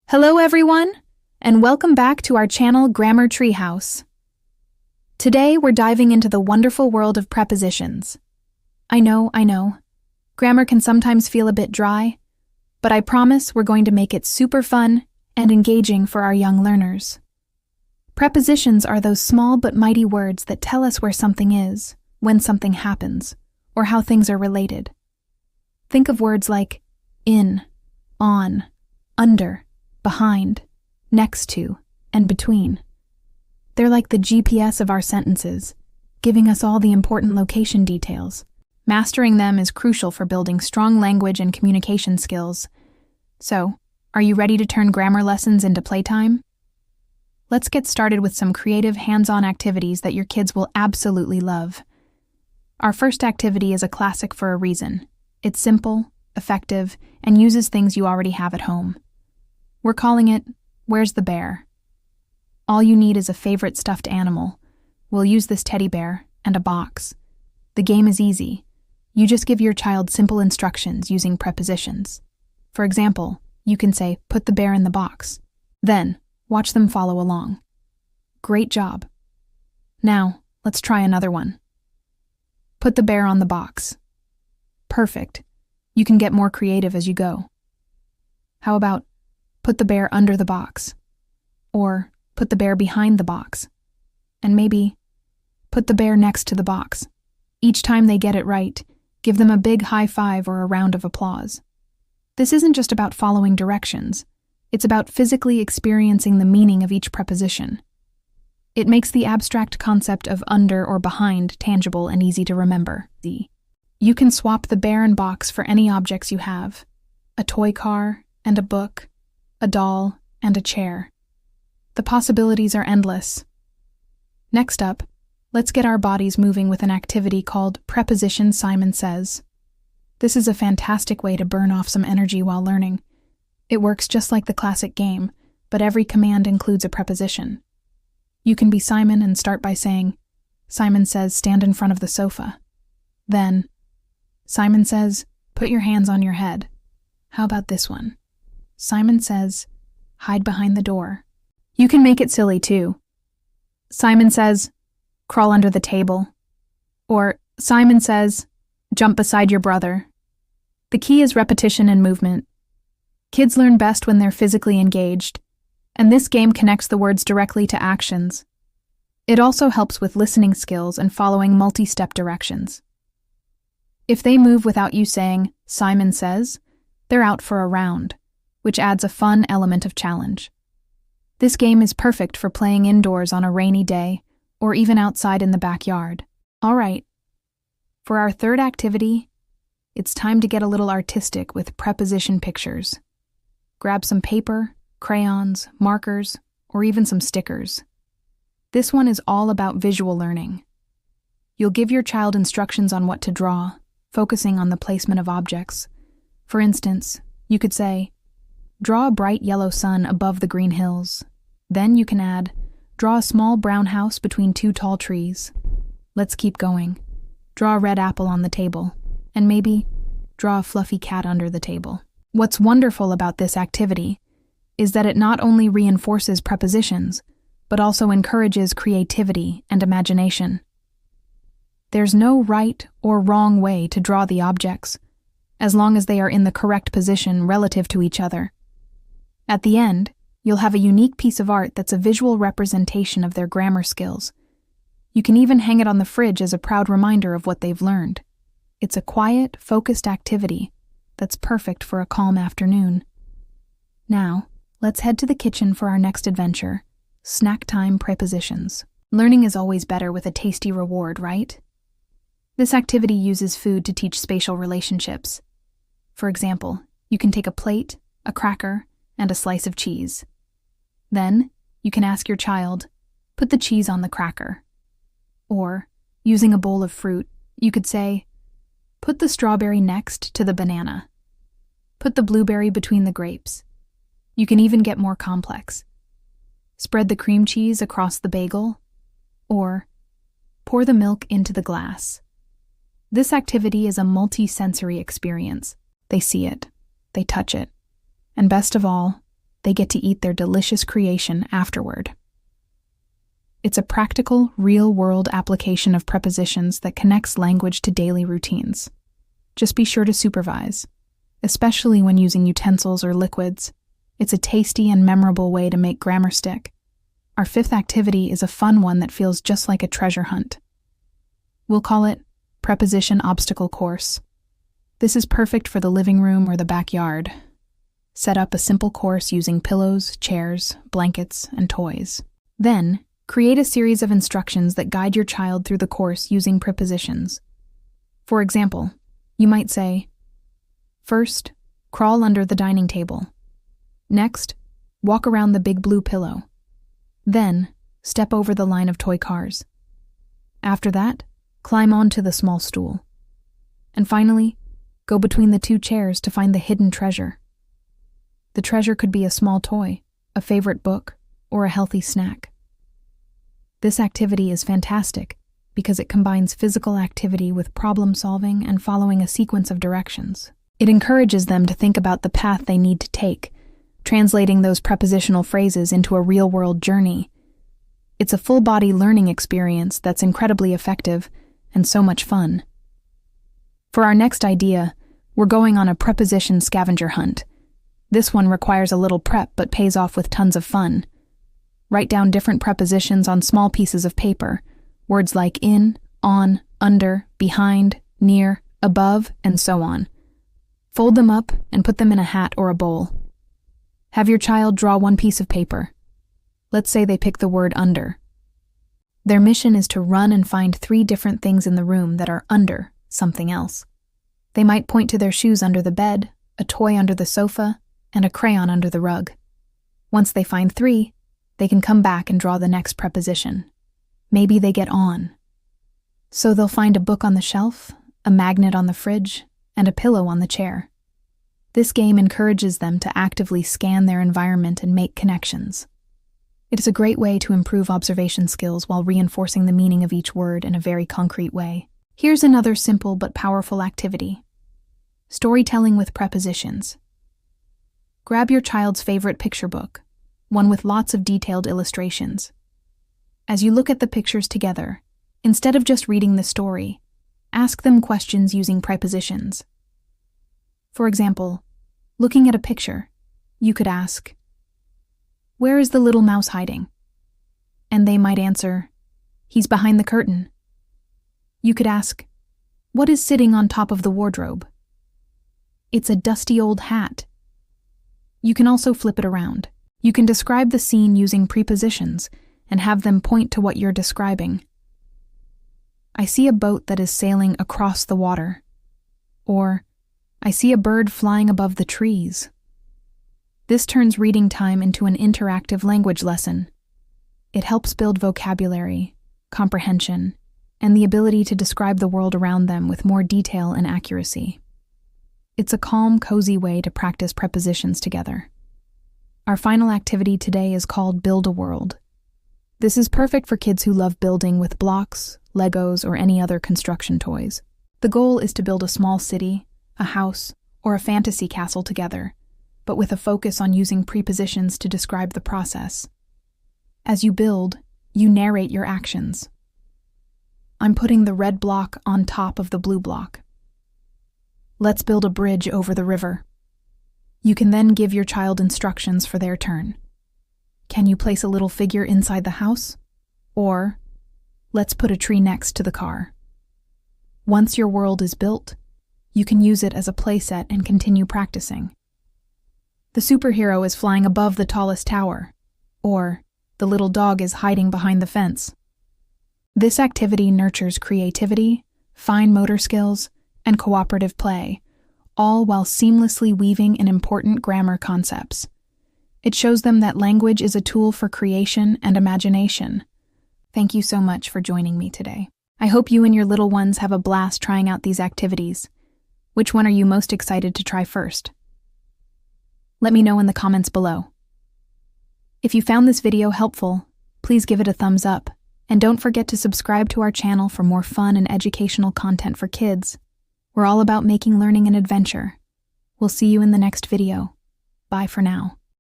Hello everyone, and welcome back to our channel Grammar Treehouse. Today we're diving into the wonderful world of prepositions. I know, grammar can sometimes feel a bit dry, but I promise we're going to make it super fun and engaging for our young learners. Prepositions are those small but mighty words that tell us where something is, when something happens, or how things are related. Think of words like in, on, under, behind, next to, and between. They're like the GPS of our sentences, giving us all the important location details. Mastering them is crucial for building strong language and communication skills. So, are you ready to turn grammar lessons into playtime? Let's get started with some creative, hands-on activities that your kids will absolutely love. Our first activity is a classic for a reason. It's simple, effective, and uses things you already have at home. We're calling it, Where's the Bear? All you need is a favorite stuffed animal. We'll use this teddy bear and a box. The game is easy. You just give your child simple instructions using prepositions. For example, you can say, put the bear in the box. Then, watch them follow along. Great job. Now, let's try another one. Put the bear on the box. Perfect. You can get more creative as you go. How about, put the bear under the box? Or, put the bear behind the box? And maybe, put the bear next to the box. Each time they get it right, give them a big high five or a round of applause. This isn't just about following directions. It's about physically experiencing the meaning of each preposition. It makes the abstract concept of under or behind tangible and easy to remember. You can swap the bear and box for any objects you have. A toy car and a book, a doll and a chair. The possibilities are endless. Next up, let's get our bodies moving with an activity called Preposition Simon Says. This is a fantastic way to burn off some energy while learning. It works just like the classic game, but every command includes a preposition. You can be Simon and start by saying, Simon says, stand in front of the sofa. Then, Simon says, put your hands on your head. How about this one? Simon says, hide behind the door. You can make it silly too. Simon says, crawl under the table. Or Simon says, jump beside your brother. The key is repetition and movement. Kids learn best when they're physically engaged, and this game connects the words directly to actions. It also helps with listening skills and following multi-step directions. If they move without you saying, Simon says, they're out for a round, which adds a fun element of challenge. This game is perfect for playing indoors on a rainy day or even outside in the backyard. All right, for our third activity, it's time to get a little artistic with preposition pictures. Grab some paper, crayons, markers, or even some stickers. This one is all about visual learning. You'll give your child instructions on what to draw, focusing on the placement of objects. For instance, you could say, draw a bright yellow sun above the green hills. Then you can add, draw a small brown house between two tall trees. Let's keep going. Draw a red apple on the table. And maybe, draw a fluffy cat under the table. What's wonderful about this activity is that it not only reinforces prepositions, but also encourages creativity and imagination. There's no right or wrong way to draw the objects, as long as they are in the correct position relative to each other. At the end, you'll have a unique piece of art that's a visual representation of their grammar skills. You can even hang it on the fridge as a proud reminder of what they've learned. It's a quiet, focused activity that's perfect for a calm afternoon. Now, let's head to the kitchen for our next adventure, snack time prepositions. Learning is always better with a tasty reward, right? This activity uses food to teach spatial relationships. For example, you can take a plate, a cracker, and a slice of cheese. Then, you can ask your child, put the cheese on the cracker. Or, using a bowl of fruit, you could say, put the strawberry next to the banana. Put the blueberry between the grapes. You can even get more complex. Spread the cream cheese across the bagel. Or, pour the milk into the glass. This activity is a multi-sensory experience. They see it, they touch it, and best of all, they get to eat their delicious creation afterward. It's a practical, real-world application of prepositions that connects language to daily routines. Just be sure to supervise, especially when using utensils or liquids. It's a tasty and memorable way to make grammar stick. Our fifth activity is a fun one that feels just like a treasure hunt. We'll call it Preposition Obstacle Course. This is perfect for the living room or the backyard. Set up a simple course using pillows, chairs, blankets, and toys. Then, create a series of instructions that guide your child through the course using prepositions. For example, you might say, first, crawl under the dining table. Next, walk around the big blue pillow. Then, step over the line of toy cars. After that, climb onto the small stool. And finally, go between the two chairs to find the hidden treasure. The treasure could be a small toy, a favorite book, or a healthy snack. This activity is fantastic because it combines physical activity with problem solving and following a sequence of directions. It encourages them to think about the path they need to take, translating those prepositional phrases into a real-world journey. It's a full-body learning experience that's incredibly effective and so much fun. For our next idea, we're going on a preposition scavenger hunt. This one requires a little prep but pays off with tons of fun. Write down different prepositions on small pieces of paper, words like in, on, under, behind, near, above, and so on. Fold them up and put them in a hat or a bowl. Have your child draw one piece of paper. Let's say they pick the word under. Their mission is to run and find 3 different things in the room that are under something else. They might point to their shoes under the bed, a toy under the sofa, and a crayon under the rug. Once they find 3, they can come back and draw the next preposition. Maybe they get on. So they'll find a book on the shelf, a magnet on the fridge, and a pillow on the chair. This game encourages them to actively scan their environment and make connections. It is a great way to improve observation skills while reinforcing the meaning of each word in a very concrete way. Here's another simple but powerful activity. Storytelling with prepositions. Grab your child's favorite picture book, one with lots of detailed illustrations. As you look at the pictures together, instead of just reading the story, ask them questions using prepositions. For example, looking at a picture, you could ask, "Where is the little mouse hiding?" And they might answer, "He's behind the curtain." You could ask, "What is sitting on top of the wardrobe?" "It's a dusty old hat." You can also flip it around. You can describe the scene using prepositions and have them point to what you're describing. "I see a boat that is sailing across the water." Or, "I see a bird flying above the trees." This turns reading time into an interactive language lesson. It helps build vocabulary, comprehension, and the ability to describe the world around them with more detail and accuracy. It's a calm, cozy way to practice prepositions together. Our final activity today is called Build a World. This is perfect for kids who love building with blocks, Legos, or any other construction toys. The goal is to build a small city, a house, or a fantasy castle together, but with a focus on using prepositions to describe the process. As you build, you narrate your actions. "I'm putting the red block on top of the blue block." "Let's build a bridge over the river." You can then give your child instructions for their turn. "Can you place a little figure inside the house?" Or, "Let's put a tree next to the car." Once your world is built, you can use it as a playset and continue practicing. The superhero is flying above the tallest tower, or the little dog is hiding behind the fence. This activity nurtures creativity, fine motor skills, and cooperative play, all while seamlessly weaving in important grammar concepts. It shows them that language is a tool for creation and imagination. Thank you so much for joining me today. I hope you and your little ones have a blast trying out these activities. Which one are you most excited to try first? Let me know in the comments below. If you found this video helpful, please give it a thumbs up, and don't forget to subscribe to our channel for more fun and educational content for kids. We're all about making learning an adventure. We'll see you in the next video. Bye for now.